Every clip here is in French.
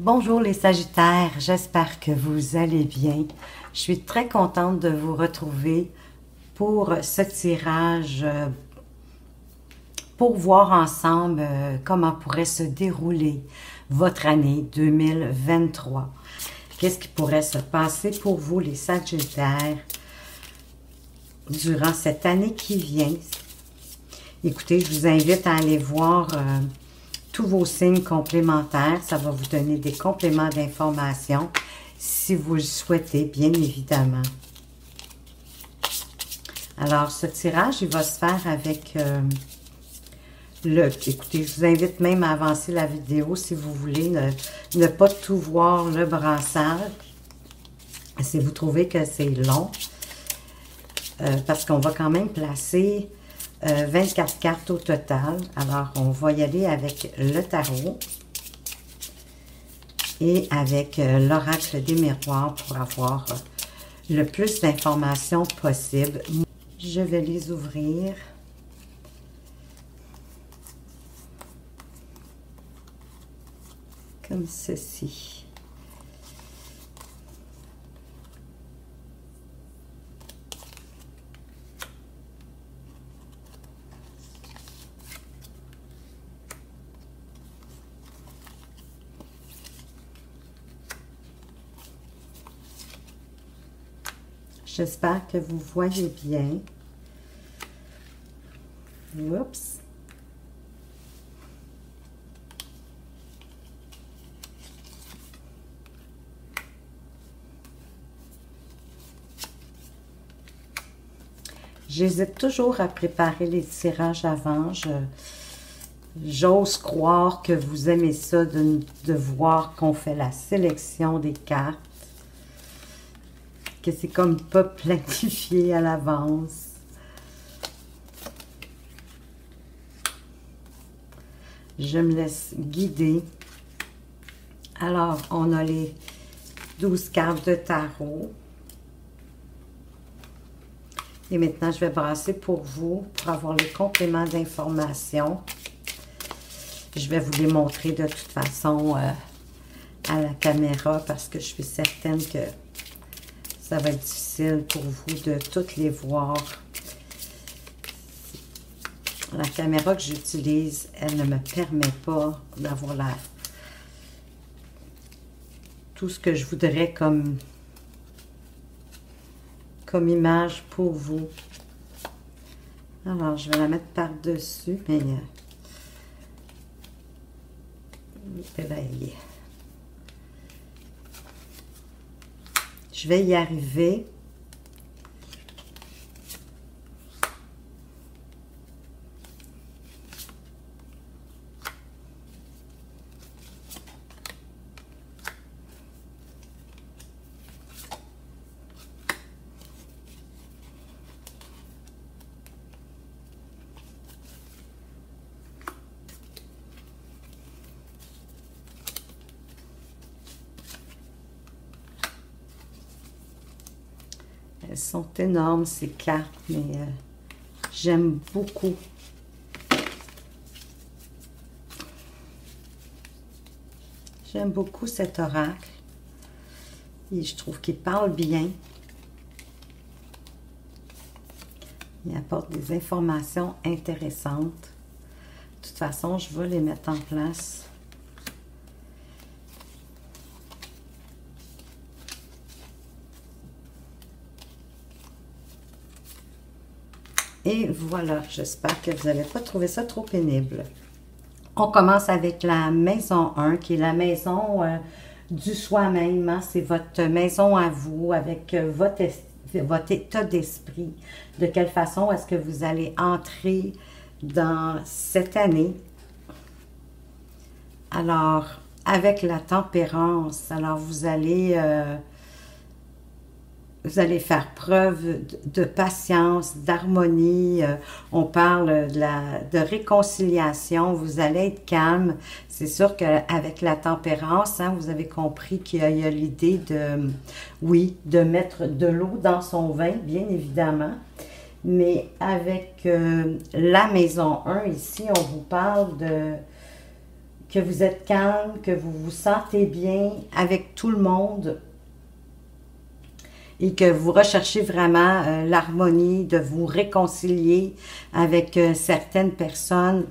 Bonjour les Sagittaires, j'espère que vous allez bien. Je suis très contente de vous retrouver pour ce tirage, pour voir ensemble comment pourrait se dérouler votre année 2023. Qu'est-ce qui pourrait se passer pour vous les Sagittaires durant cette année qui vient? Écoutez, je vous invite à aller voir tous vos signes complémentaires. Ça va vous donner des compléments d'information si vous le souhaitez, bien évidemment. Alors, ce tirage, il va se faire avec écoutez, je vous invite même à avancer la vidéo si vous voulez ne pas tout voir le brassage. Si vous trouvez que c'est long, parce qu'on va quand même placer 24 cartes au total. Alors, on va y aller avec le tarot et avec l'oracle des miroirs pour avoir le plus d'informations possible. Je vais les ouvrir. Comme ceci. J'espère que vous voyez bien. Oups. J'hésite toujours à préparer les tirages avant. J'ose croire que vous aimez ça de voir qu'on fait la sélection des cartes. Que c'est comme pas planifié à l'avance. Je me laisse guider. Alors, on a les 12 cartes de tarot. Et maintenant, je vais brasser pour vous, pour avoir les compléments d'information. Je vais vous les montrer de toute façon à la caméra parce que je suis certaine que ça va être difficile pour vous de toutes les voir. La caméra que j'utilise, elle ne me permet pas d'avoir tout ce que je voudrais comme image pour vous. Alors, je vais la mettre par-dessus, mais je vais y arriver. Elles sont énormes, ces cartes, mais j'aime beaucoup. J'aime beaucoup cet oracle. Et je trouve qu'il parle bien. Il apporte des informations intéressantes. De toute façon, je vais les mettre en place. Et voilà, j'espère que vous n'allez pas trouver ça trop pénible. On commence avec la maison 1, qui est la maison du soi-même. Hein? C'est votre maison à vous, avec votre état d'esprit. De quelle façon est-ce que vous allez entrer dans cette année? Alors, avec la tempérance, alors vous allez faire preuve de patience, d'harmonie. On parle de réconciliation. Vous allez être calme. C'est sûr qu'avec la tempérance, hein, vous avez compris qu'il y a l'idée oui, de mettre de l'eau dans son vin, bien évidemment. Mais avec la maison 1, ici, on vous parle que vous êtes calme, que vous vous sentez bien avec tout le monde et que vous recherchez vraiment l'harmonie, de vous réconcilier avec certaines personnes.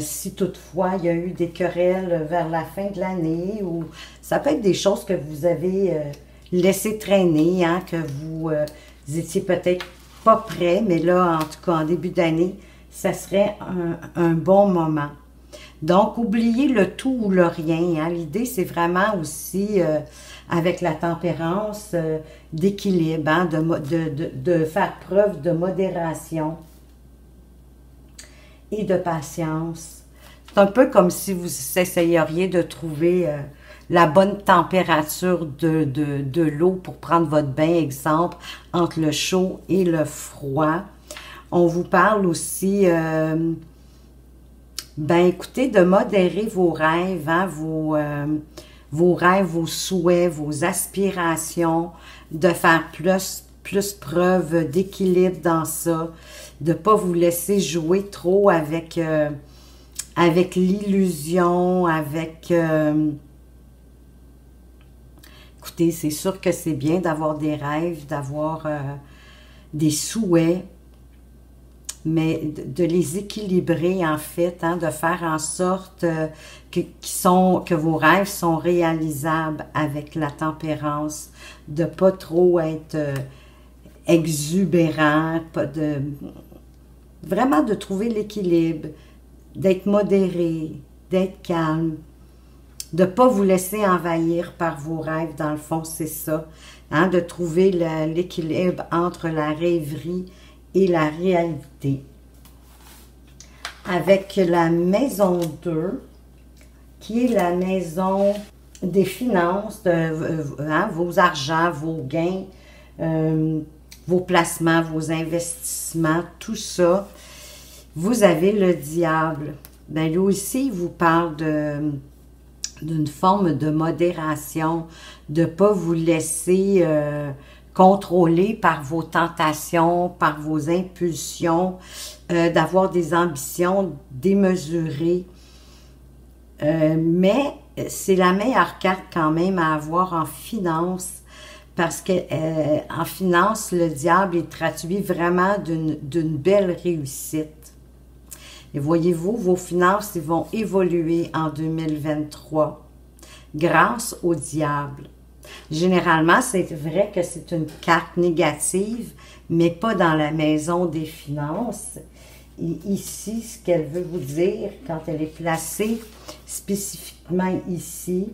Si toutefois il y a eu des querelles vers la fin de l'année, ou ça peut être des choses que vous avez laissé traîner, hein, que vous étiez peut-être pas prêt, mais là, en tout cas, en début d'année, ça serait un bon moment. Donc, oubliez le tout ou le rien, hein. L'idée, c'est vraiment aussi, avec la tempérance, d'équilibre, hein, de faire preuve de modération et de patience. C'est un peu comme si vous essayeriez de trouver la bonne température de l'eau pour prendre votre bain, exemple, entre le chaud et le froid. On vous parle aussi, ben écoutez, de modérer vos rêves, hein, vos rêves, vos souhaits, vos aspirations, de faire plus preuve d'équilibre dans ça, de ne pas vous laisser jouer trop avec, avec l'illusion, avec... écoutez, c'est sûr que c'est bien d'avoir des rêves, d'avoir des souhaits, mais de les équilibrer en fait, hein, de faire en sorte que vos rêves sont réalisables avec la tempérance, de ne pas trop être exubérant, vraiment de trouver l'équilibre, d'être modéré, d'être calme, de ne pas vous laisser envahir par vos rêves, dans le fond, c'est ça, hein, de trouver l'équilibre entre la rêverie et la réalité. Avec la maison 2, qui est la maison des finances, hein, vos argents, vos gains, vos placements, vos investissements, tout ça, vous avez le diable. Ben, lui aussi, il vous parle d'une forme de modération, de ne pas vous laisser contrôler par vos tentations, par vos impulsions, d'avoir des ambitions démesurées. Mais c'est la meilleure carte quand même à avoir en finance, parce que en finance, le diable est traduit vraiment d'une belle réussite. Et voyez-vous, vos finances ils vont évoluer en 2023 grâce au diable. Généralement, c'est vrai que c'est une carte négative, mais pas dans la maison des finances. Et ici, ce qu'elle veut vous dire, quand elle est placée spécifiquement ici,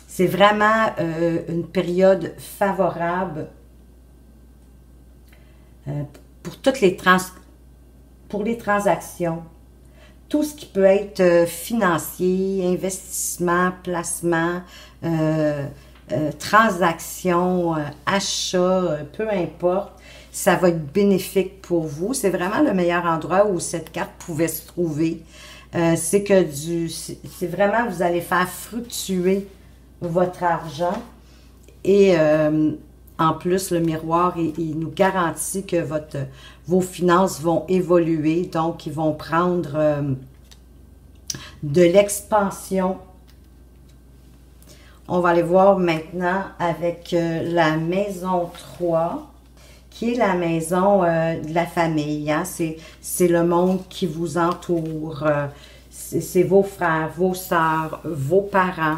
c'est vraiment une période favorable pour pour les transactions. Tout ce qui peut être financier, investissement, placement, transactions, achats, peu importe, ça va être bénéfique pour vous. C'est vraiment le meilleur endroit où cette carte pouvait se trouver. C'est que c'est vraiment, vous allez faire fructuer votre argent et en plus, le miroir, il nous garantit que vos finances vont évoluer, donc ils vont prendre de l'expansion. On va aller voir maintenant avec la maison 3, qui est la maison de la famille. Hein? C'est le monde qui vous entoure, c'est vos frères, vos sœurs, vos parents.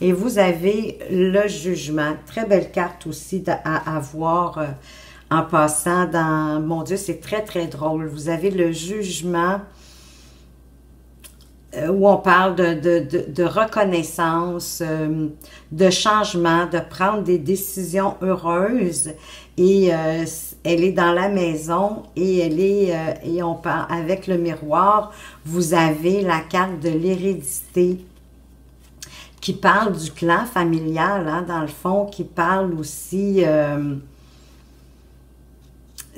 Et vous avez le jugement. Très belle carte aussi à avoir en passant dans... Mon Dieu, c'est très, très drôle. Vous avez le jugement où on parle de reconnaissance, de changement, de prendre des décisions heureuses. Et elle est dans la maison et et on parle avec le miroir. Vous avez la carte de l'hérédité, qui parle du clan familial, hein, dans le fond, qui parle aussi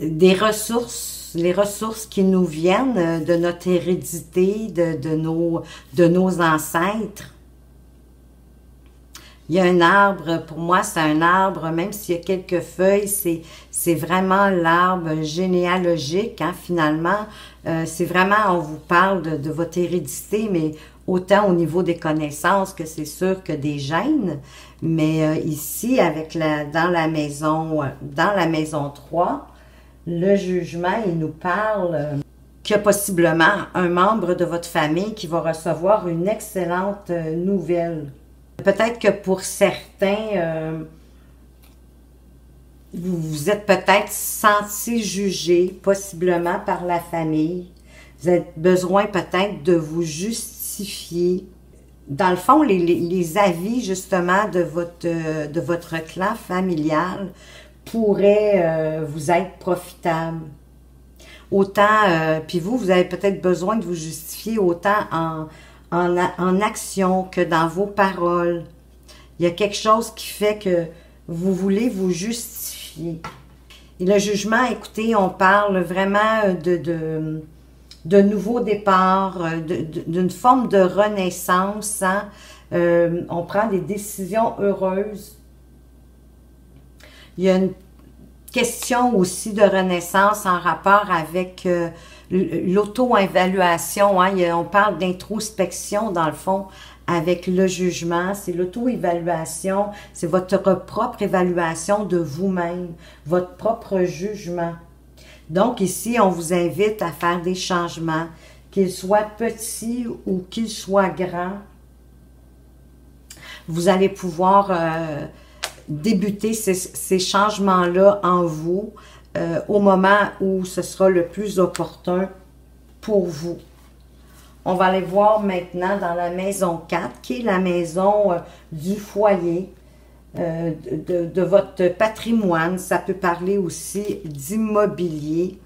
des ressources, les ressources qui nous viennent de notre hérédité, de nos ancêtres. Il y a un arbre, pour moi, c'est un arbre, même s'il y a quelques feuilles, c'est vraiment l'arbre généalogique, hein, finalement. C'est vraiment, on vous parle de votre hérédité, mais autant au niveau des connaissances que c'est sûr que des gènes. Mais ici, dans la maison 3, le jugement, il nous parle qu'il y a possiblement un membre de votre famille qui va recevoir une excellente nouvelle. Peut-être que pour certains, vous vous êtes peut-être senti jugé, possiblement par la famille. Vous avez besoin peut-être de vous justifier. Dans le fond, les avis justement de votre clan familial pourraient vous être profitables. Autant, puis vous avez peut-être besoin de vous justifier autant en action que dans vos paroles. Il y a quelque chose qui fait que vous voulez vous justifier. Et le jugement, écoutez, on parle vraiment de nouveau départ, d'une forme de renaissance. Hein? On prend des décisions heureuses. Il y a une question aussi de renaissance en rapport avec l'auto-évaluation. Hein? On parle d'introspection dans le fond avec le jugement. C'est l'auto-évaluation, c'est votre propre évaluation de vous-même, votre propre jugement. Donc ici, on vous invite à faire des changements, qu'ils soient petits ou qu'ils soient grands. Vous allez pouvoir débuter ces changements-là en vous au moment où ce sera le plus opportun pour vous. On va aller voir maintenant dans la maison 4, qui est la maison du foyer, de votre patrimoine. Ça peut parler aussi d'immobilier.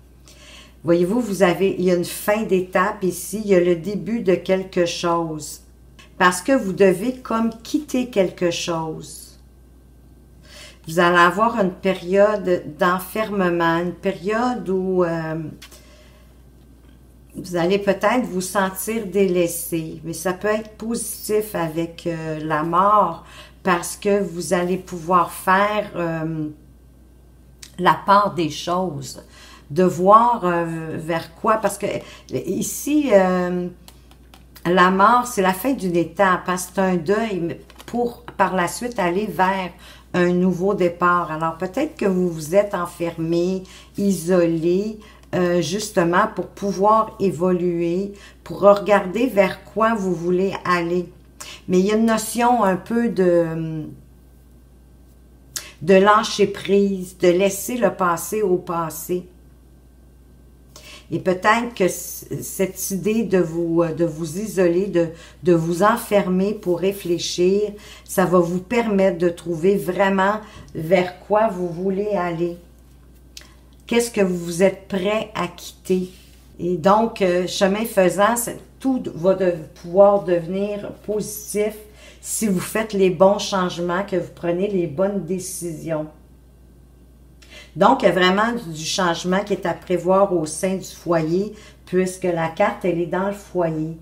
Voyez-vous, il y a une fin d'étape ici, il y a le début de quelque chose. Parce que vous devez comme quitter quelque chose. Vous allez avoir une période d'enfermement, une période où vous allez peut-être vous sentir délaissé, mais ça peut être positif avec la mort parce que vous allez pouvoir faire la part des choses, de voir vers quoi, parce que ici, la mort, c'est la fin d'une étape, hein, c'est un deuil pour par la suite aller vers un nouveau départ. Alors peut-être que vous vous êtes enfermé, isolé, justement pour pouvoir évoluer, pour regarder vers quoi vous voulez aller. Mais il y a une notion un peu de lâcher prise, de laisser le passé au passé. Et peut-être que cette idée de vous isoler, de vous enfermer pour réfléchir, ça va vous permettre de trouver vraiment vers quoi vous voulez aller. Qu'est-ce que vous êtes prêt à quitter? Et donc, chemin faisant, tout va pouvoir devenir positif si vous faites les bons changements, que vous prenez les bonnes décisions. Donc, il y a vraiment du changement qui est à prévoir au sein du foyer, puisque la carte, elle est dans le foyer.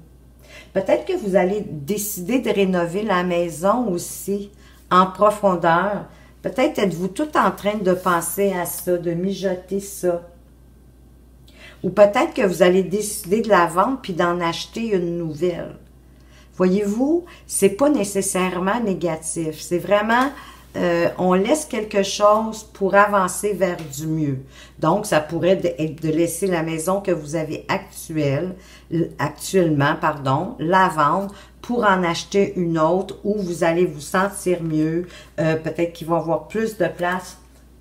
Peut-être que vous allez décider de rénover la maison aussi en profondeur. Peut-être êtes-vous tout en train de penser à ça, de mijoter ça. Ou peut-être que vous allez décider de la vendre puis d'en acheter une nouvelle. Voyez-vous, c'est pas nécessairement négatif. C'est vraiment, on laisse quelque chose pour avancer vers du mieux. Donc, ça pourrait être de laisser la maison que vous avez actuellement, la vendre pour en acheter une autre où vous allez vous sentir mieux. Peut-être qu'il va y avoir plus de place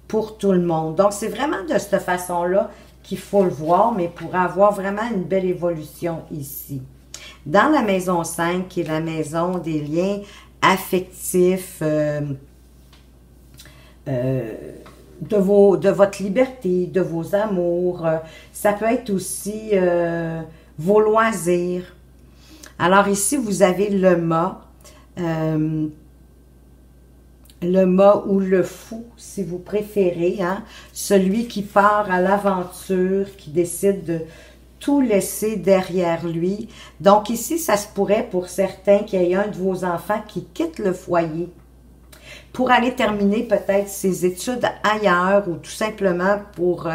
pour tout le monde. Donc, c'est vraiment de cette façon-là qu'il faut le voir, mais pour avoir vraiment une belle évolution ici. Dans la maison 5, qui est la maison des liens affectifs, de votre liberté, de vos amours, ça peut être aussi vos loisirs. Alors ici, vous avez le mât ou le fou, si vous préférez, hein? Celui qui part à l'aventure, qui décide de tout laisser derrière lui. Donc ici, ça se pourrait pour certains qu'il y ait un de vos enfants qui quitte le foyer. pour aller terminer peut-être ses études ailleurs ou tout simplement pour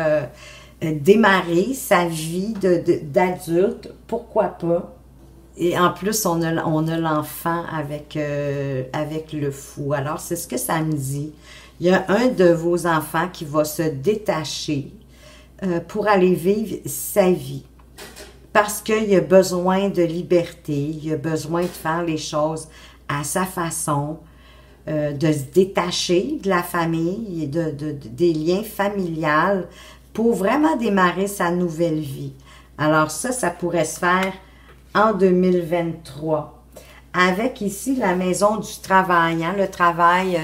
démarrer sa vie d'adulte, pourquoi pas. Et en plus, on a l'enfant avec le fou. Alors, c'est ce que ça me dit. Il y a un de vos enfants qui va se détacher pour aller vivre sa vie. Parce qu'il a besoin de liberté, il a besoin de faire les choses à sa façon, de se détacher de la famille, des liens familiales pour vraiment démarrer sa nouvelle vie. Alors ça pourrait se faire en 2023. Avec ici la maison du travail, hein, le travail,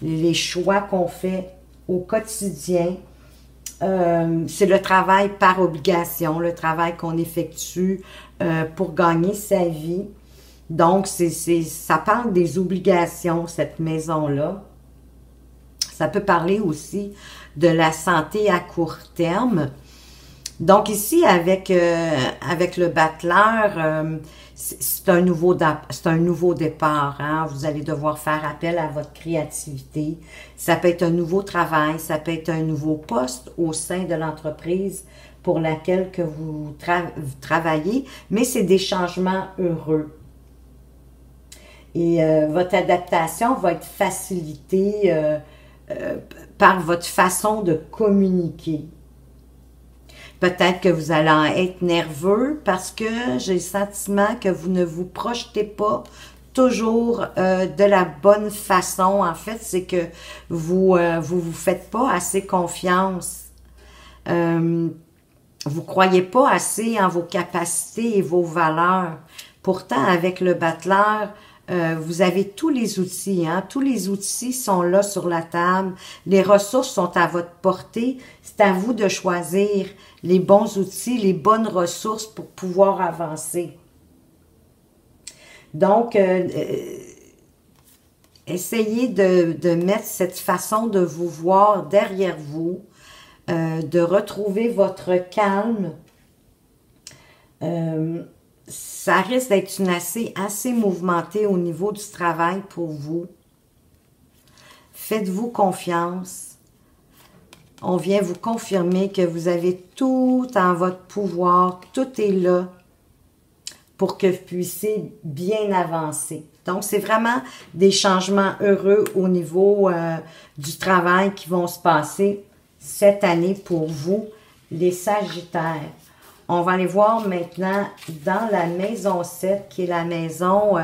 les choix qu'on fait au quotidien. C'est le travail par obligation, le travail qu'on effectue pour gagner sa vie. Donc, ça parle des obligations, cette maison-là. Ça peut parler aussi de la santé à court terme. Donc ici, avec le battleur, c'est un nouveau départ. Hein? Vous allez devoir faire appel à votre créativité. Ça peut être un nouveau travail, ça peut être un nouveau poste au sein de l'entreprise pour laquelle que vous travaillez, mais c'est des changements heureux. Et votre adaptation va être facilitée par votre façon de communiquer. Peut-être que vous allez être nerveux parce que j'ai le sentiment que vous ne vous projetez pas toujours de la bonne façon. En fait, c'est que vous faites pas assez confiance. Vous croyez pas assez en vos capacités et vos valeurs. Pourtant, avec le battleur, vous avez tous les outils, hein? Tous les outils sont là sur la table. Les ressources sont à votre portée. C'est à vous de choisir les bons outils, les bonnes ressources pour pouvoir avancer. Donc, essayez de mettre cette façon de vous voir derrière vous, de retrouver votre calme. Ça risque d'être une assez mouvementée au niveau du travail pour vous. Faites-vous confiance. On vient vous confirmer que vous avez tout en votre pouvoir, tout est là pour que vous puissiez bien avancer. Donc, c'est vraiment des changements heureux au niveau du travail qui vont se passer cette année pour vous, les Sagittaires. On va aller voir maintenant dans la maison 7, qui est la maison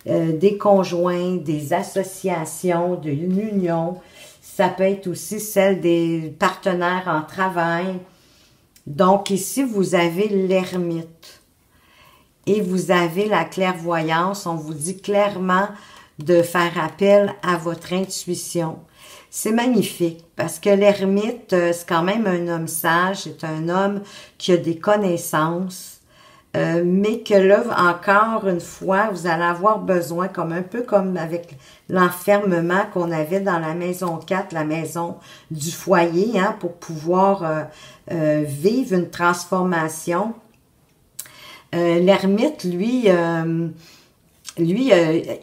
des conjoints, des associations, de l'union. Ça peut être aussi celle des partenaires en travail. Donc ici, vous avez l'ermite et vous avez la clairvoyance. On vous dit clairement de faire appel à votre intuition. C'est magnifique parce que l'ermite, c'est quand même un homme sage, c'est un homme qui a des connaissances, mais que là, encore une fois, vous allez avoir besoin, un peu comme avec l'enfermement qu'on avait dans la maison 4, la maison du foyer, hein, pour pouvoir vivre une transformation. L'ermite, lui,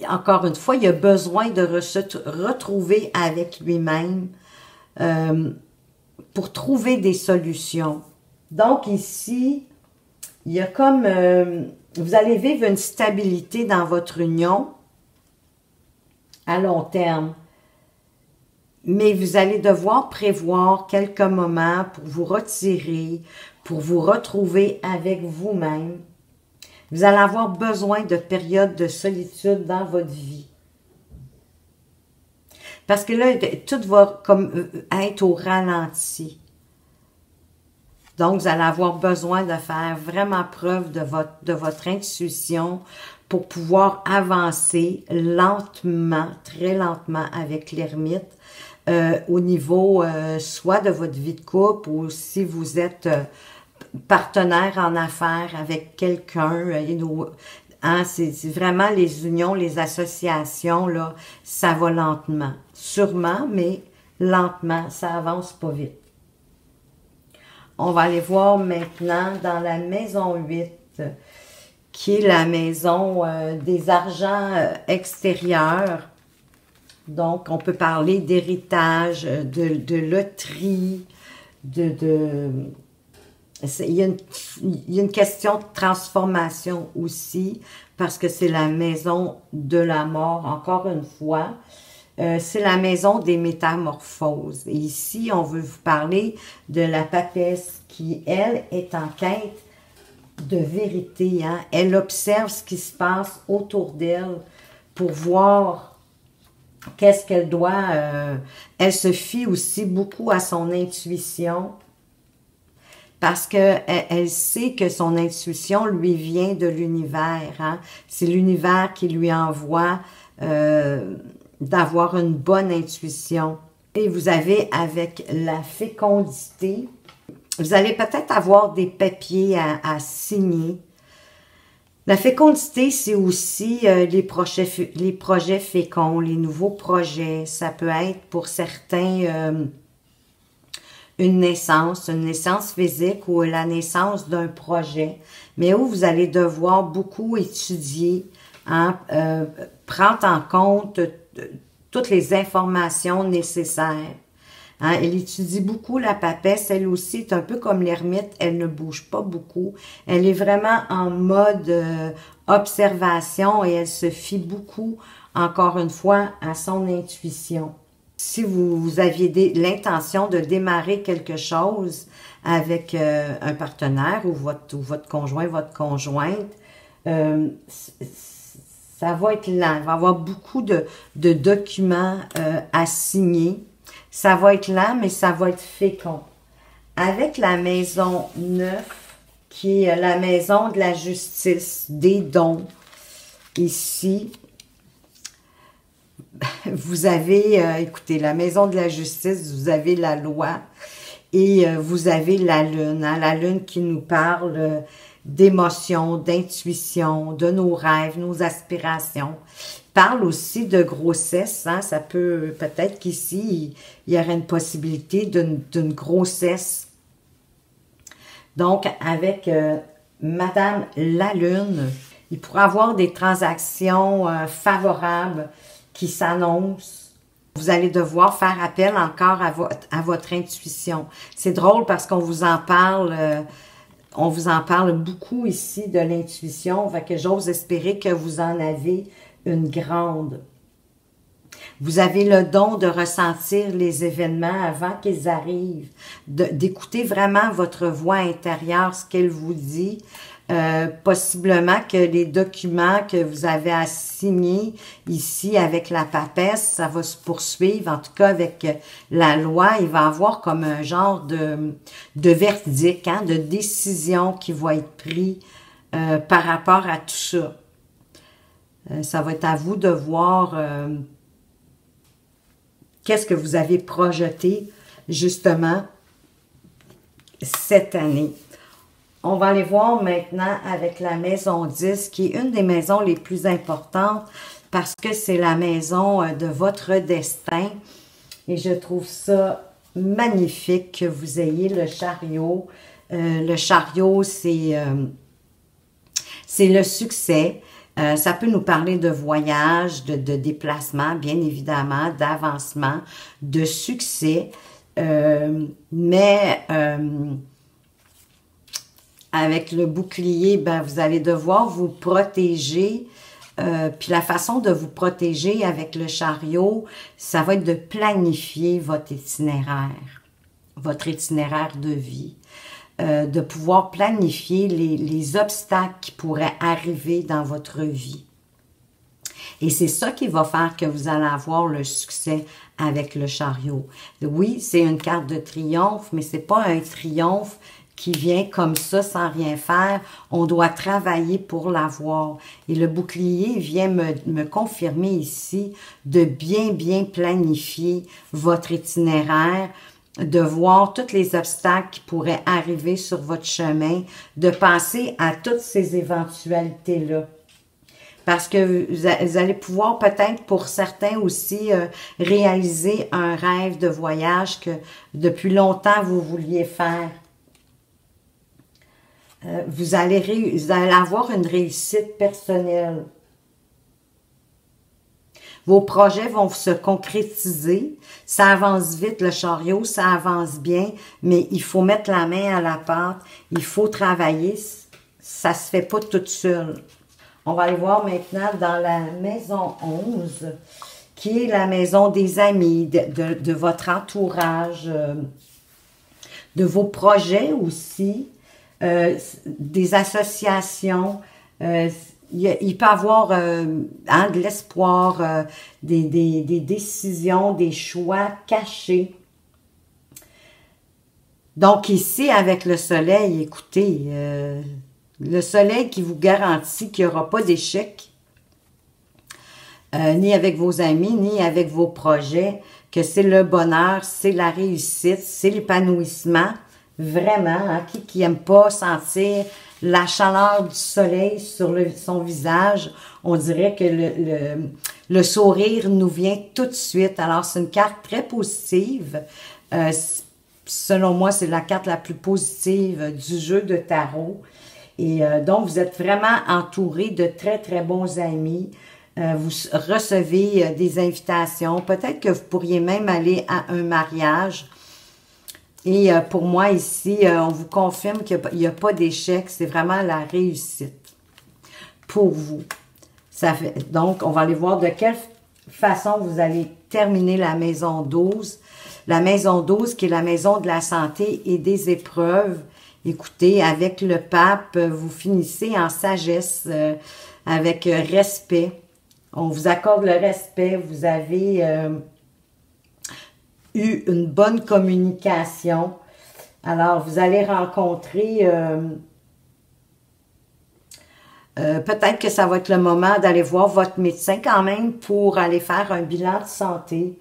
encore une fois, il a besoin de se retrouver avec lui-même pour trouver des solutions. Donc ici, il y a comme... vous allez vivre une stabilité dans votre union à long terme. Mais vous allez devoir prévoir quelques moments pour vous retirer, pour vous retrouver avec vous-même. Vous allez avoir besoin de périodes de solitude dans votre vie. Parce que là, tout va comme être au ralenti. Donc, vous allez avoir besoin de faire vraiment preuve de votre intuition pour pouvoir avancer lentement, très lentement avec l'ermite au niveau soit de votre vie de couple ou si vous êtes... partenaire en affaires avec quelqu'un, hein, c'est vraiment les unions, les associations, là, ça va lentement. Sûrement, mais lentement, ça avance pas vite. On va aller voir maintenant dans la maison 8, qui est la maison des argents extérieurs. Donc, on peut parler d'héritage, de loterie, il y a une question de transformation aussi, parce que c'est la maison de la mort, encore une fois. C'est la maison des métamorphoses. Et ici, on veut vous parler de la papesse qui, elle, est en quête de vérité. Hein? Elle observe ce qui se passe autour d'elle pour voir qu'est-ce qu'elle doit. Elle se fie aussi beaucoup à son intuition parce qu'elle sait que son intuition lui vient de l'univers. Hein? C'est l'univers qui lui envoie d'avoir une bonne intuition. Et vous avez avec la fécondité, vous allez peut-être avoir des papiers à signer. La fécondité, c'est aussi les projets féconds, les nouveaux projets. Ça peut être pour certains une naissance physique ou la naissance d'un projet, mais où vous allez devoir beaucoup étudier, hein, prendre en compte toutes les informations nécessaires. Hein, elle étudie beaucoup la papesse, elle aussi est un peu comme l'ermite, elle ne bouge pas beaucoup. Elle est vraiment en mode observation et elle se fie beaucoup, encore une fois, à son intuition. Si vous aviez l'intention de démarrer quelque chose avec un partenaire ou votre conjoint, votre conjointe, ça va être lent. Il va y avoir beaucoup de documents à signer. Ça va être lent, mais ça va être fécond. Avec la maison 9, qui est la maison de la justice, des dons, ici, vous avez, écoutez, la maison de la justice, vous avez la loi et vous avez la lune. Hein, la lune qui nous parle d'émotions, d'intuition, de nos rêves, nos aspirations. Parle aussi de grossesse. Hein, ça peut, peut-être qu'ici, il y aurait une possibilité d'une grossesse. Donc, avec Madame la Lune, il pourra avoir des transactions favorables qui s'annoncent. Vous allez devoir faire appel encore à votre intuition. C'est drôle parce qu'on vous en parle, beaucoup ici de l'intuition, fait que j'ose espérer que vous en avez une grande. Vous avez le don de ressentir les événements avant qu'ils arrivent, d'écouter vraiment votre voix intérieure, ce qu'elle vous dit. Possiblement que les documents que vous avez à signer ici avec la papesse, ça va se poursuivre. En tout cas, avec la loi, il va y avoir comme un genre de verdict, hein, de décision qui va être pris par rapport à tout ça. Ça va être à vous de voir qu'est-ce que vous avez projeté justement cette année. On va aller voir maintenant avec la maison 10, qui est une des maisons les plus importantes parce que c'est la maison de votre destin. Et je trouve ça magnifique que vous ayez le chariot. Le chariot, c'est le succès. Ça peut nous parler de voyage, de déplacement, bien évidemment, d'avancement, de succès. Mais avec le bouclier, ben, vous allez devoir vous protéger. Puis la façon de vous protéger avec le chariot, ça va être de planifier votre itinéraire de vie. De pouvoir planifier les obstacles qui pourraient arriver dans votre vie. Et c'est ça qui va faire que vous allez avoir le succès avec le chariot. Oui, c'est une carte de triomphe, mais c'est pas un triomphe qui vient comme ça sans rien faire. On doit travailler pour l'avoir. Et le bouclier vient me confirmer ici de bien planifier votre itinéraire, de voir tous les obstacles qui pourraient arriver sur votre chemin, de penser à toutes ces éventualités-là. Parce que vous allez pouvoir peut-être pour certains aussi réaliser un rêve de voyage que depuis longtemps vous vouliez faire. Vous allez avoir une réussite personnelle. Vos projets vont se concrétiser. Ça avance vite, le chariot, ça avance bien, mais il faut mettre la main à la pâte. Il faut travailler. Ça se fait pas toute seule. On va aller voir maintenant dans la maison 11, qui est la maison des amis, de votre entourage, de vos projets aussi, des associations. Il peut y avoir de l'espoir, des décisions, des choix cachés. Donc ici, avec le soleil, écoutez, le soleil qui vous garantit qu'il n'y aura pas d'échec, ni avec vos amis, ni avec vos projets, que c'est le bonheur, c'est la réussite, c'est l'épanouissement, vraiment, hein, qui n'aime pas sentir la chaleur du soleil sur son visage, on dirait que le sourire nous vient tout de suite. Alors, c'est une carte très positive. Selon moi, c'est la carte la plus positive du jeu de tarot. Et donc, vous êtes vraiment entouré de très, très bons amis. Vous recevez des invitations. Peut-être que vous pourriez même aller à un mariage. Et pour moi, ici, on vous confirme qu'il n'y a pas d'échec. C'est vraiment la réussite pour vous. Donc, on va aller voir de quelle façon vous allez terminer la maison 12. La maison 12, qui est la maison de la santé et des épreuves. Écoutez, avec le pape, vous finissez en sagesse, avec respect. On vous accorde le respect. Vous avez eu une bonne communication. Alors, vous allez rencontrer... peut-être que ça va être le moment d'aller voir votre médecin quand même pour aller faire un bilan de santé.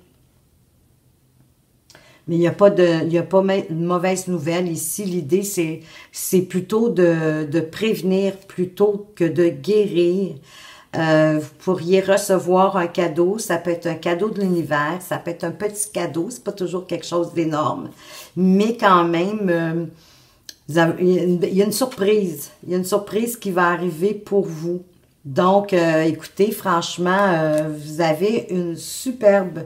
Mais il n'y a pas de mauvaise nouvelle ici. L'idée, c'est plutôt de prévenir plutôt que de guérir. Vous pourriez recevoir un cadeau. Ça peut être un cadeau de l'univers. Ça peut être un petit cadeau. C'est pas toujours quelque chose d'énorme. Mais quand même, il y a une surprise. Il y a une surprise qui va arriver pour vous. Donc, écoutez, franchement, vous avez une superbe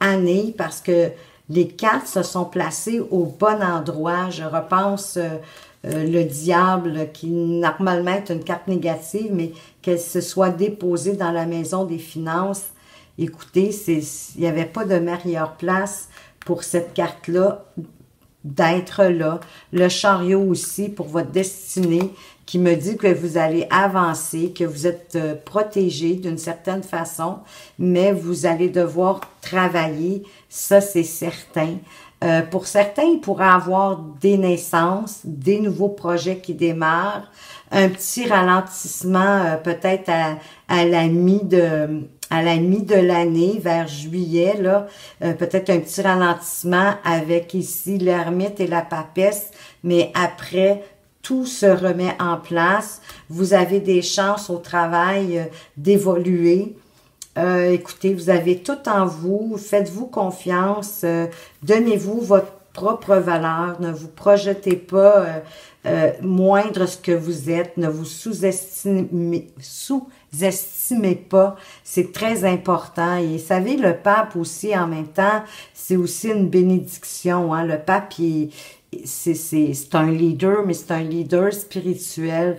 année parce que les cartes se sont placées au bon endroit. Je repense le diable, qui normalement est une carte négative, mais qu'elle se soit déposée dans la maison des finances. Écoutez, il n'y avait pas de meilleure place pour cette carte-là d'être là. Le chariot aussi pour votre destinée qui me dit que vous allez avancer, que vous êtes protégé d'une certaine façon, mais vous allez devoir travailler, ça c'est certain. Pour certains, il pourrait avoir des naissances, des nouveaux projets qui démarrent, un petit ralentissement peut-être à la mi de l'année, vers juillet, là, peut-être un petit ralentissement avec ici l'ermite et la papesse, mais après, tout se remet en place. Vous avez des chances au travail d'évoluer. Écoutez, vous avez tout en vous. Faites-vous confiance. Donnez-vous votre propre valeur. Ne vous projetez pas moindre ce que vous êtes. Ne vous sous-estimez pas. C'est très important. Et vous savez, le pape aussi, en même temps, c'est aussi une bénédiction. Hein? Le pape, c'est un leader, mais c'est un leader spirituel.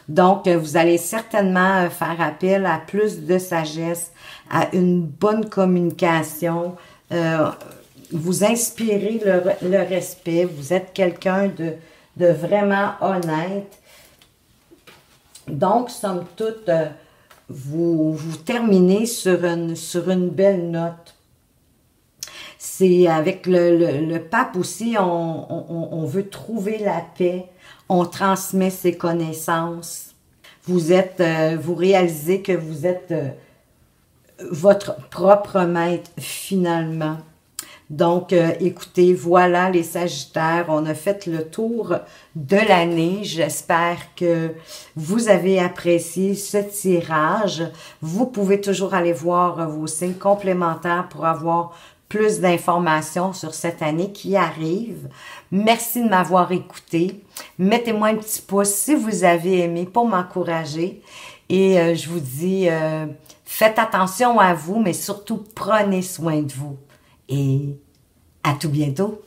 Donc, vous allez certainement faire appel à plus de sagesse, à une bonne communication. Vous inspirez le respect. Vous êtes quelqu'un de vraiment honnête. Donc, somme toute, vous terminez sur une belle note. C'est avec le pape aussi, on veut trouver la paix, on transmet ses connaissances. Vous réalisez que vous êtes votre propre maître finalement. Donc, écoutez, voilà les Sagittaires, on a fait le tour de l'année. J'espère que vous avez apprécié ce tirage. Vous pouvez toujours aller voir vos signes complémentaires pour avoir plus d'informations sur cette année qui arrive. Merci de m'avoir écouté. Mettez-moi un petit pouce si vous avez aimé pour m'encourager. Et je vous dis, faites attention à vous, mais surtout prenez soin de vous. Et à tout bientôt.